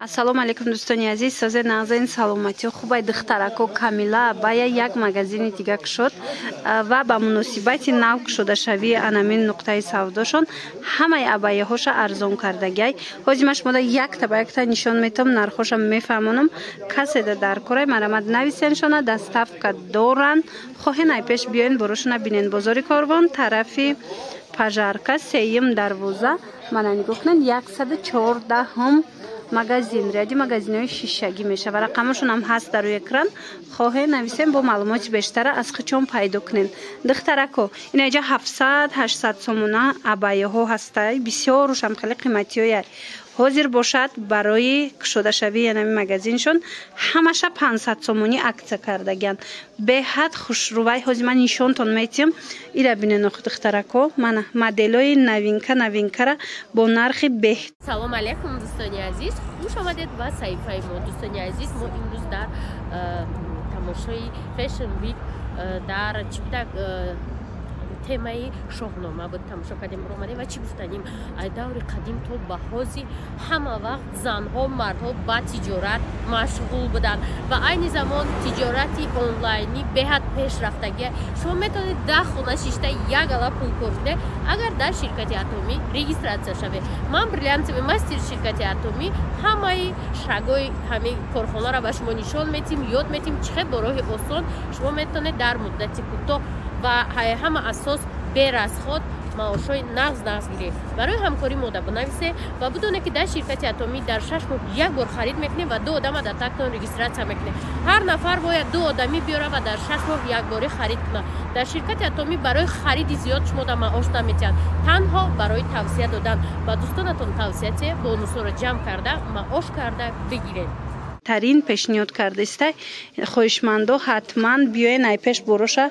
ассалому алейкум дӯстони азиз, созе нағзаин саломатӣ хубай духтарако Камила бая як магазини дига кушод ва ба муносибати нав кушодашавии анамин нуқтаи савдошон ҳамаи абаяҳоша арзон кардагай. ҳозимаш мода якта ба якта нишон метам, нархоша мефаҳмонам. каседа дар корай марамад нависеншона доставка доран. хоҳенай пеш биёин борошона бинен. бозори Корвон тарафи Пажарка сеюм дарвоза мана нигоҳ кунед 114 магазин ряди магазинҳои шишагӣ мешава. рақамашон ҳам ҳаст дар рӯи экран. хоҳед нависем бо маълумоти бештара аз қичон пайдо кунед. духтарако инаҷа 700-800 сомона абаяҳо ҳастай. бисёрушам хеле қиматиҳояй ҳозир бошад барои кушодашавии янами магазиншон ҳамаша 500 сомонӣ аксия кардаган. беҳад хушрӯвай ҳозир ман нишонтон метиҳам. ира бинен охи духтарако мана моделҳои новинкара бо нархи беҳтар. салом алейкум дӯстони азиз, хуш омадед ба саҳифаи мо. дӯстони азиз, мо имрӯз дар тамошои Fashion Week дар чита темаи шоҳнома буд тамошо кардем омадем ва чӣ гуфтанем аз даври қадим то ба ҳозир ҳама вақт занҳо мардҳо ба тиҷорат машғул буданд ва айни замон тиҷорати онлайнӣ беҳад пешрафтагия. шумо метавонед 10 хона шишта як ала пул кунед агар дар ширкати атомӣ регистратсия шавед. ман бриллиантови мастер ширкати атомӣ ҳамаи шагои ҳамин корхонаро ба шумо нишон метим, ёд метим чӣ бо роҳи осон шумо метавонед дар муддати кӯтоҳ ва ҳама асос берасход маошҳои нағз гиред. барои ҳамкорӣ мода бинависе ва бидоне ки дар ширкати атомӣ дар 6 моҳ як бор харид мекунед ва 2 одама дар тактон регистратсия мекунед. ҳар нафар бояд 2 одамӣ биёра ва дар 6 моҳ якборӣ харид кунад. дар ширкати атомӣ барои хариди зиёд шумо дар маош наметиҳанд, танҳо барои тавсия додан. ба дӯстонатон тавсияте бонусҳоро ҷамъ карда маош карда бигиред. тарин пешниҳод кардастай хоҳишмандо ҳатман биёен айпеш бороша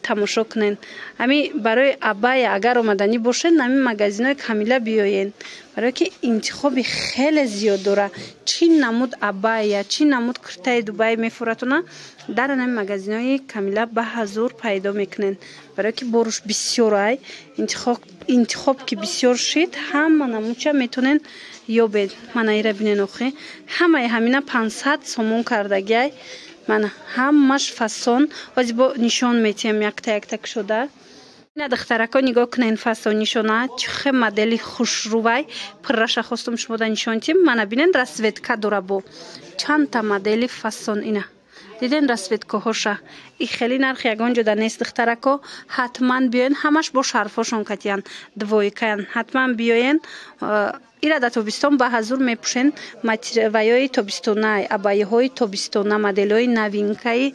тамошо кунен. ами барои абая агар омаданӣ бошед ами магазинҳои Камила биёен, барое ки интихоби хеле зиёд дора. чӣ намуд абая, чӣ намуд куртаи дубай мефуратона дар ами магазинҳои Камила ба ҳазур пайдо мекунен. барое ки боруш бисёр ай интихоб ки бисёр шид ҳама намудча метонен ёбед. мана ира бинен охи ҳамаи ҳамина 500 сомон кардагай. мана ҳамаш фасон ҳозир бо нишон метиҳам якта кушода. ина духтарако нигоҳ кунен фасон нишона чӣ модели хушрӯвай пурраша хостум шумо да нишонтим. мана бинен расветка дора бо чандта модели фасон. ина диден расветкаҳоша и хеле нархи ягон ҷода нест. духтарако ҳатман биёен, ҳамаш бо шарфҳошон катиян двойкаян. ҳатман биёен. ира да тобистон ба ҳазур мепӯшен материалҳои тобистона, абаяҳои тобистона, моделҳои новинкаи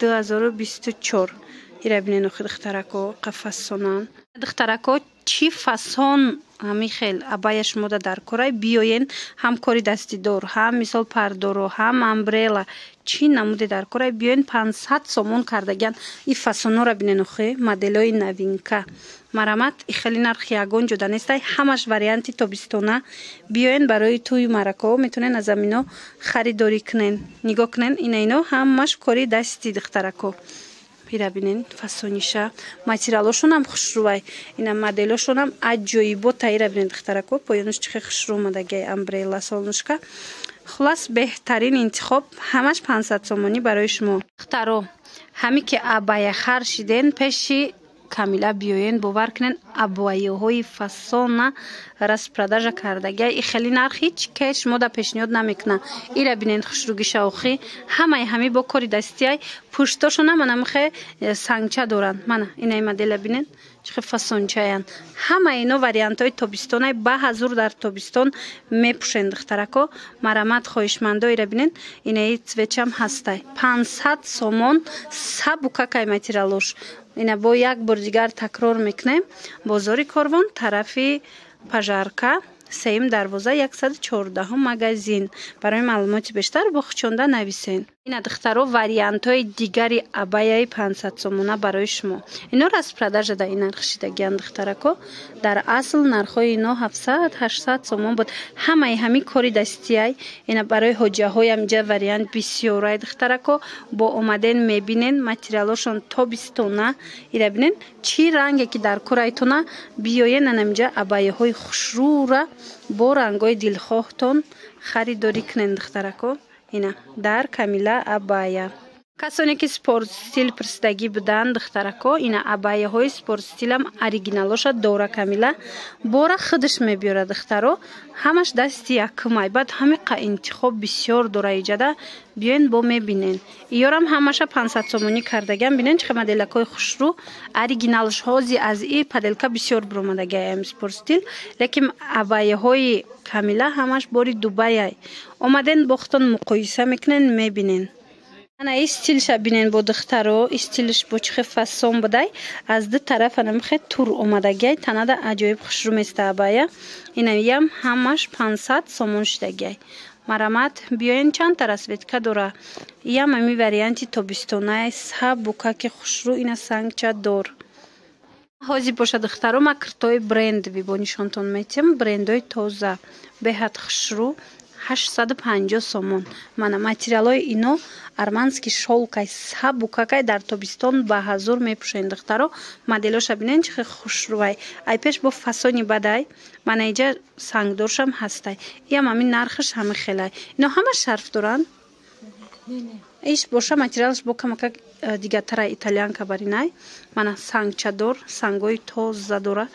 2024. ира бинен охи духтарако қафассонан. духтарако чӣ фасон ҳами хел абая шумода дар корай биёен, ҳам кори дастидор, ҳам мисол пардоро, ҳам амбрела чӣ намуде дар корай биёен 500 сомон кардаган. и фасонора бинен охи моделҳои новинка марамат и хели нархи ягон ҷода нестай. ҳамаш варианти тобистона биёен барои тӯи маракаҳо метавонен аз амино харидорӣ кунен. нигоҳ кунен ино ҳамаш кори дасти духтарако. ира бинен фасониша материалошонам хушрӯвай. ина моделошонам аҷоибота. ира бинен духтарако поёнуш чихе хушрӯ омадагай амбрела солнушка. хулас беҳтарин интихоб ҳамаш 500 сомонӣ барои шумо. духтаро ҳами ки абая хар шиден пеши Камила биёен бовар кунен абаяҳои фасона распродажа кардагай. и хели нарх ҳеҷ кеш шумо да пешниҳод намекуна. ира бинен хушрӯгиша охи ҳамаи ҳами бо кори дастияй пуштошона мана михе сангча доран. мана инаи модела бинен чихе фасончаян. ҳама ино вариантҳои тобистонай ба ҳазур дар тобистон мепӯшен. духтарако марамат хоҳишмандо ира бинен инаи цветчам ҳастай 500 сомон сабукакай материалош. ина бо як бор дигар такрор мекунем. бозори Корвон тарафи Пажарка сеюм дарвоза 114 магазин. барои маълумоти бештар бо хучонда нависен. ина духтаро вариантҳои дигари абаяи 500 сомона барои шумо. ино распродажа да ин нарх шидагиян. духтарако дар асл нархҳои ино 700-800 сомон буд. ҳамаи ҳами кори дастияй. ина барои ҳоҷаҳои амҷа вариант бисёрай. духтарако бо омаден мебинен материалошон тобистона. ира бинен чӣ ранге ки дар корайтона биёен анамҷа абаяҳои хушрӯра бо рангои дилхоҳтон харидорӣ кунед духтарако. Ина дар Камила абая. Касоне ки спорт стил пирсидагӣ буданд духтарако, ина абаяҳои спорт стилам оригиналоша дора Камила. Бора худаш мебиёра духтаро. Ҳамаш дасти якумай. Баъд ҳамиқа интихоб бисёр дора иҷада. Биёен бо мебинен. Иёрам ҳамаша 500 сомонӣ кардагиам. Бинен чихе моделакои хушрӯ оригиналш ҳози аз и паделка бисёр биромадагиам спорт стил. Лекин абаяҳои Камила ҳамаш бори Дубай. Омаден бохтон муқоиса мекунен мебинен. Ана ин стилша бинен бо духтаро, стилш бо чихе фасон будай. Аз ду тараф ана михе тур омадагиай. Танада аҷоиб хушрӯ места абая. Инаям ҳамаш 500 сомон шидагиай. Марамат биёен чанд та расветка дора. Ям ами варианти тобистонай саб букаки хушрӯ ина сангча дор. Ҳозир боша духтаро ма киртои брендови бо нишонтон метиҳам. Брендои тоза беҳад хушрӯ 850 сомон. Мана материалои ино арманский шолкай сабукакай дар тобистон ба ҳазур мепӯшен духтаро. Моделоша бинен чихе хушрӯай. Ай пеш бо фасони бадай. Мана иҷа сангдоршам ҳастай. Иям ами нархаш ҳами хелай. Ино ҳама шарф доранд? Иш боша материалш бо камака дигатара италианка баринай. Мана сангчадор, сангои тоза дора.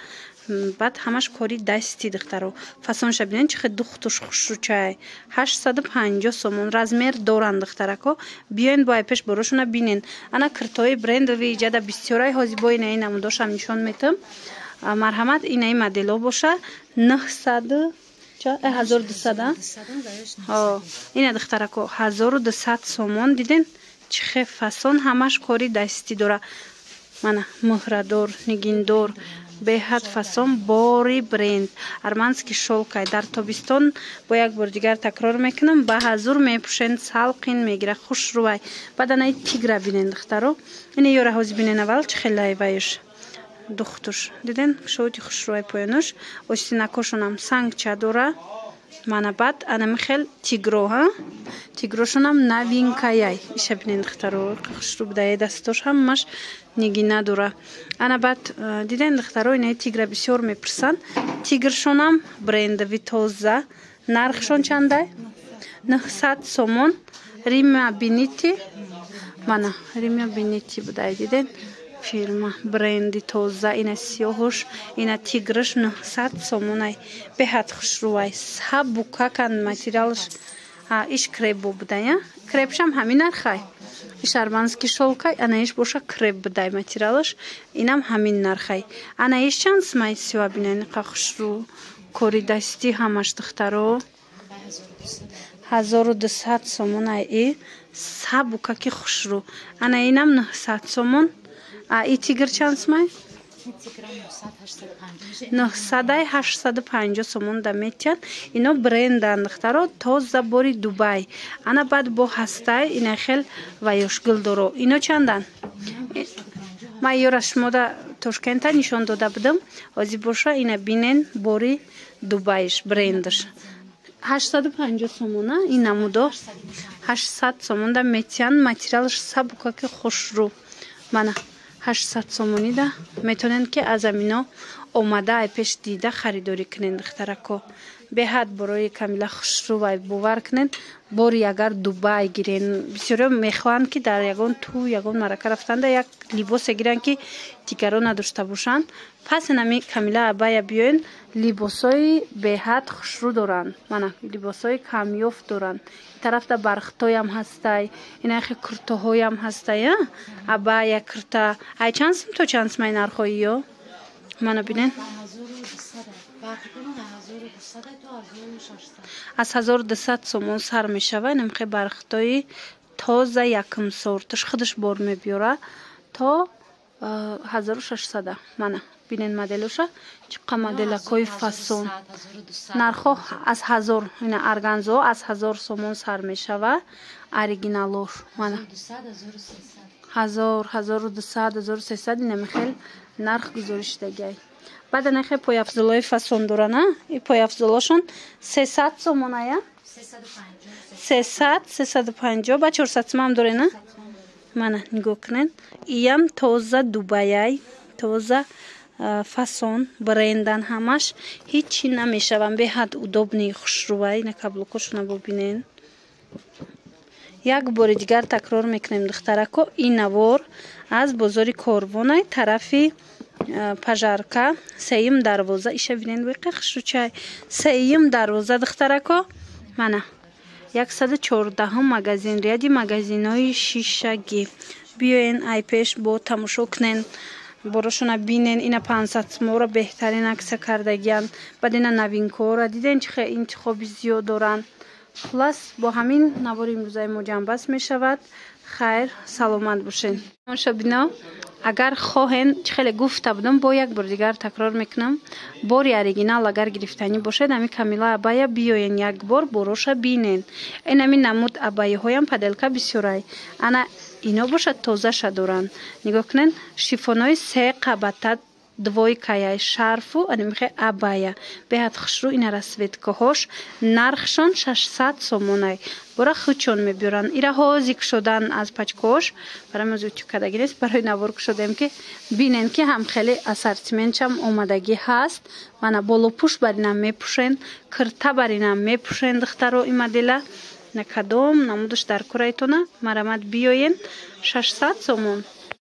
Баъд ҳамаш кори дасти духтаро. Фасонша бинен чихе духтуш хушрӯчай. 850 сомон размер доранд духтарако. Биёен бо ай пеш борошуна бинен. Ана киртои брендови иҷада бисёрай ҳозир бо инаи намудошам нишон метам. Марҳамат инаи модело боша 900 1200 ина духтарако 1200 сомон диден чихе фасон ҳамаш кори дасти дора. Мана муҳрадор, нигиндор беҳад фасон бори бренд арманский шолкай дар тобистон бо як бор дигар такрор мекунам ба ҳазур мепӯшен салқин мегира хушрӯай. Баъд анаи тигра бинен духтаро. ина ёра ҳозир бинен аввал чихе лайваиш духтуш диден шоти хушрӯай поёнуш остинакошонам сангча дора. Мана баъд анамихел тигро тигрошонам новинкаяй иша бинен духтаро хушрӯ будаи дастош ҳамаш нигина дора. Ана баъд диден духтаро инаи тигра бисёр мепурсанд. Тигршонам брендови тоза. Нархшон чандай? 900 сомон. Рима бинити. Мана Рима бинити будай диден фирма бренди тоза ина сиёҳуш ина тиграш 900 сомонай беҳад хушрӯай сабукакан материалш иш кребо будая кребшам ҳамин нархай иш арманский шолкай анаиш боша креб будай материалш инам ҳамин нархай анаиш чанд смай сива бинен қа хушрӯ кори дасти ҳамаш духтаро 1200 сомонай и сабукаки хушрӯ ана инам 900 сомон. И тигр чанд смай? 900-850 сомон да метиан. Ино брендан духтаро тоза бори Дубай. Ана баъд бо ҳастай ина хел ваёшгул доро. Ино чандан? Ма ёра шумода Тошкента нишон дода будам. Ҳозир боша ина бинен бори Дубайш брендаш. 850 сомона ин намудо 800 сомон да метиан материалш сабукаки хушрӯ. Мана 800 сомонӣ да метонен ки аз амино омада ай пеш дида харидорӣ кунен духтарако. Беҳад борои Камила хушрӯвай бовар кунен бори агар Дубай гирен. Бисёре мехоҳанд ки дар ягон ту ягон марака рафтанда як либосе гиранд ки дигаро надошта бошанд. Пас инами Камила абая биёен либосои беҳад хушрӯ доранд. Мана либосои камёфт доранд. Тарафта бархтоям ҳастай инахе куртаҳоям ҳастай абая курта ай чанд сум то чанд смай нархои ё мана бинен аз 1200 сомон сар мешава инамхе бархтои тоза якум сорташ худаш бор мебиёра то 1600 мана бинен моделоша чиқа моделакои фасон нархо аз 1000 ина арганзо аз 1000 сомон сар мешава оригиналош мана 1000 1200 1300 ина михел нарх гузориштагиай. Баъд анахе пояфзулои фасон дорана и пояфзулошон 300 сомоная 350 ба 400 сомон дорена мана нигоҳ кунен иям тоза Дубаяй тоза фасон брендан ҳамаш ҳичи намешаванд беҳад удобни хушрӯай ина каблукошона бубинен. як бори дигар такрор мекунем духтарако. ин навор аз бозори Корвонай тарафи пажарка сеюм дарвоза иша бинен веқи хушрӯчай сеюм дарвоза духтарако мана 114 магазин ряди магазинои шишагӣ биёен ай пеш бо тамошо кунен борошона бинен ина 500 мора беҳтарин акса кардагиян баъд ина новинкора диден чӣ хеле интихоби зиёд доранд. хулас бо ҳамин навори имрӯзаи мо ҷамъбаст мешавад. хайр саломат бошед мошобино. агар хоҳен чӣ хеле гуфта будам бо як бор дигар такрор мекунам бори оригинал агар гирифтанӣ бошед ами камила абая биёен як бор бороша бинен. ин ами намуд абаяҳоям паделка бисёрай ана ино бошад тозаша доранд. нигоҳ кунен шифонои се қабата двойкаяй шарфу анимихе абая беҳад хушрӯ ина расветкаҳош нархшон 600 сомонай бора хучон мебиёранд. ира ҳозик шудан аз пачкош барои мо зуд чукадагӣ нест барои навор кушодем ки бинен ки ҳам хеле ассортиментчам омадагӣ ҳаст. мана болопӯш бар инам мепӯшен кирта бар инам мепӯшен духтаро и модела на кадом намудаш дар кораитона марамад биёен 600 сомон.